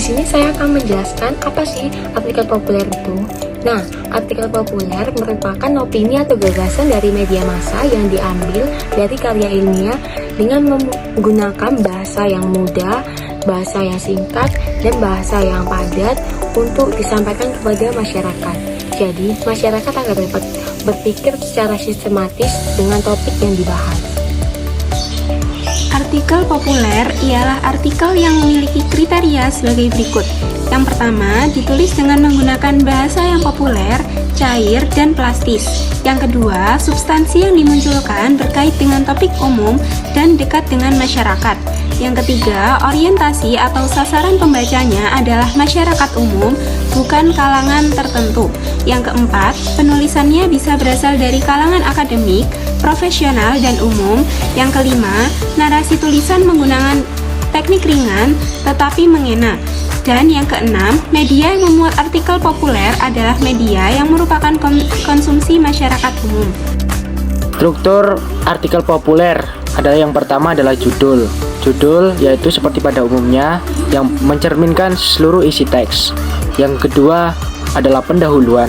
sini saya akan menjelaskan apa sih artikel populer itu. Nah, artikel populer merupakan opini atau gagasan dari media massa yang diambil dari karya ilmiah dengan menggunakan bahasa yang mudah, bahasa yang singkat, dan bahasa yang padat untuk disampaikan kepada masyarakat. Jadi, masyarakat akan dapat berpikir secara sistematis dengan topik yang dibahas. Artikel populer ialah artikel yang memiliki kriteria sebagai berikut. Yang pertama, ditulis dengan menggunakan bahasa yang populer, cair, dan plastis. Yang kedua, substansi yang dimunculkan berkait dengan topik umum dan dekat dengan masyarakat. Yang ketiga, orientasi atau sasaran pembacanya adalah masyarakat umum, bukan kalangan tertentu. Yang keempat, penulisannya bisa berasal dari kalangan akademik, profesional, dan umum. Yang kelima, narasi tulisan menggunakan teknik ringan tetapi mengena. Dan yang keenam, media yang memuat artikel populer adalah media yang merupakan konsumsi masyarakat umum. Struktur artikel populer adalah yang pertama adalah judul. Judul yaitu seperti pada umumnya yang mencerminkan seluruh isi teks. Yang kedua adalah pendahuluan,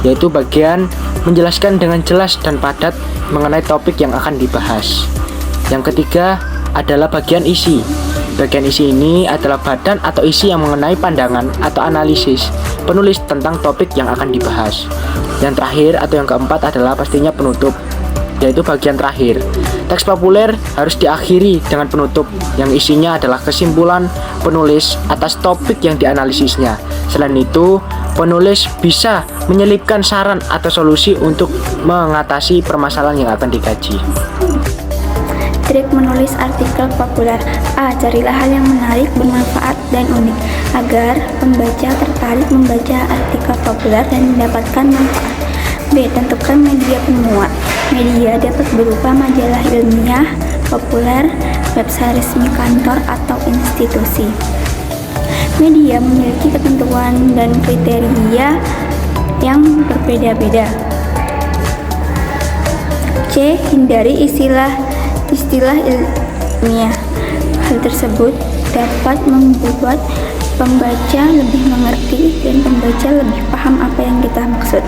yaitu bagian menjelaskan dengan jelas dan padat mengenai topik yang akan dibahas. Yang ketiga adalah bagian isi. Bagian isi ini adalah badan atau isi yang mengenai pandangan atau analisis penulis tentang topik yang akan dibahas. Yang terakhir atau yang keempat adalah pastinya penutup, yaitu bagian terakhir. Teks populer harus diakhiri dengan penutup yang isinya adalah kesimpulan penulis atas topik yang dianalisisnya. Selain itu, penulis bisa menyelipkan saran atau solusi untuk mengatasi permasalahan yang akan dikaji. Trik menulis artikel populer. A. Carilah hal yang menarik, bermanfaat, dan unik agar pembaca tertarik membaca artikel populer dan mendapatkan manfaat. B. Tentukan media pemuat. Media dapat berupa majalah ilmiah, populer, website resmi kantor, atau institusi. Media memiliki ketentuan dan kriteria yang berbeda-beda. C. Hindari istilah ilmiah. Hal tersebut dapat membuat pembaca lebih mengerti dan pembaca lebih paham apa yang kita maksud.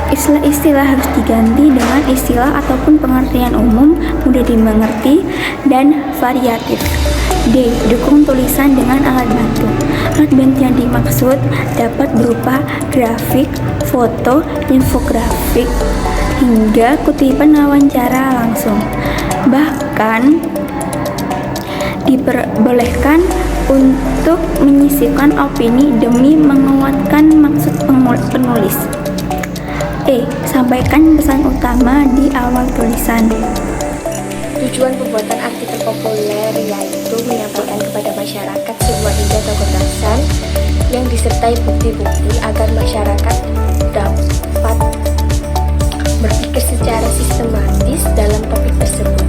Istilah-istilah harus diganti dengan istilah ataupun pengertian umum, mudah dimengerti, dan variatif. D. Dukung tulisan dengan alat bantu. Alat bantu yang dimaksud dapat berupa grafik, foto, infografik, hingga kutipan wawancara langsung. Bahkan diperbolehkan untuk menyisipkan opini demi menguatkan maksud penulis. E. Sampaikan pesan utama di awal tulisan. Tujuan pembuatan artikel populer yaitu menyampaikan kepada masyarakat sebuah ide atau gagasan yang disertai bukti-bukti agar masyarakat dapat berpikir secara sistematis dalam topik tersebut.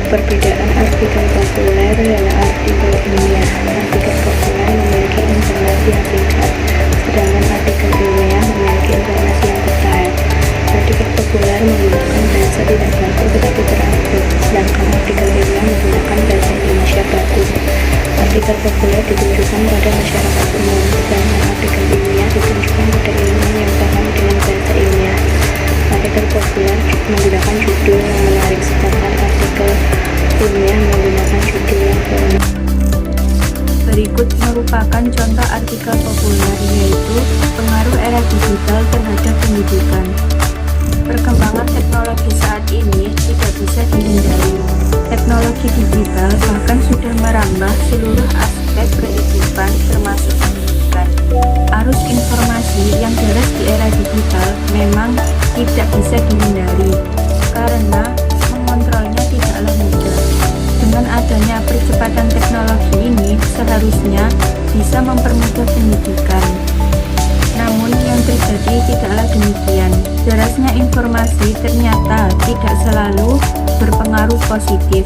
Perbedaan artikel populer adalah artikel ilmiah. Artikel populer memiliki informasi yang singkat, sedangkan artikel ilmiah memiliki informasi yang detail. Artikel populer menggunakan bahasa tidak baku tetapi teratur, sedangkan artikel ilmiah menggunakan bahasa Indonesia baku. Artikel populer ditujukan pada masyarakat umum, sedangkan artikel ilmiah ditujukan pada ilmuwan yang paham dengan bahasa ilmiah. Artikel populer menggunakan judul yang menarik, sedangkan artikel ilmiah menggunakan judul yang formal. Berikut merupakan contoh artikel populer, yaitu pengaruh era digital terhadap pendidikan. Perkembangan teknologi saat ini tidak bisa dihindari. Teknologi digital bahkan sudah merambah seluruh aspek kehidupan termasuk pendidikan. Arus informasi yang deras di era digital memang tidak bisa dihindari karena mengontrolnya tidaklah mudah. Dengan adanya percepatan teknologi ini seharusnya bisa mempermudah pendidikan. Namun yang terjadi tidaklah demikian. Derasnya informasi ternyata tidak selalu berpengaruh positif.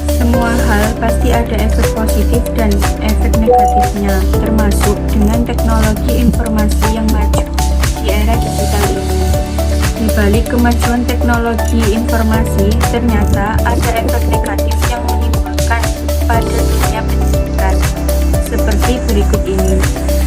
Semua hal pasti ada efek positif dan efek negatifnya, termasuk dengan teknologi informasi yang maju di era digital ini. Di balik kemajuan teknologi informasi, ternyata ada efek negatif yang menimbulkan pada dunia berikut ini.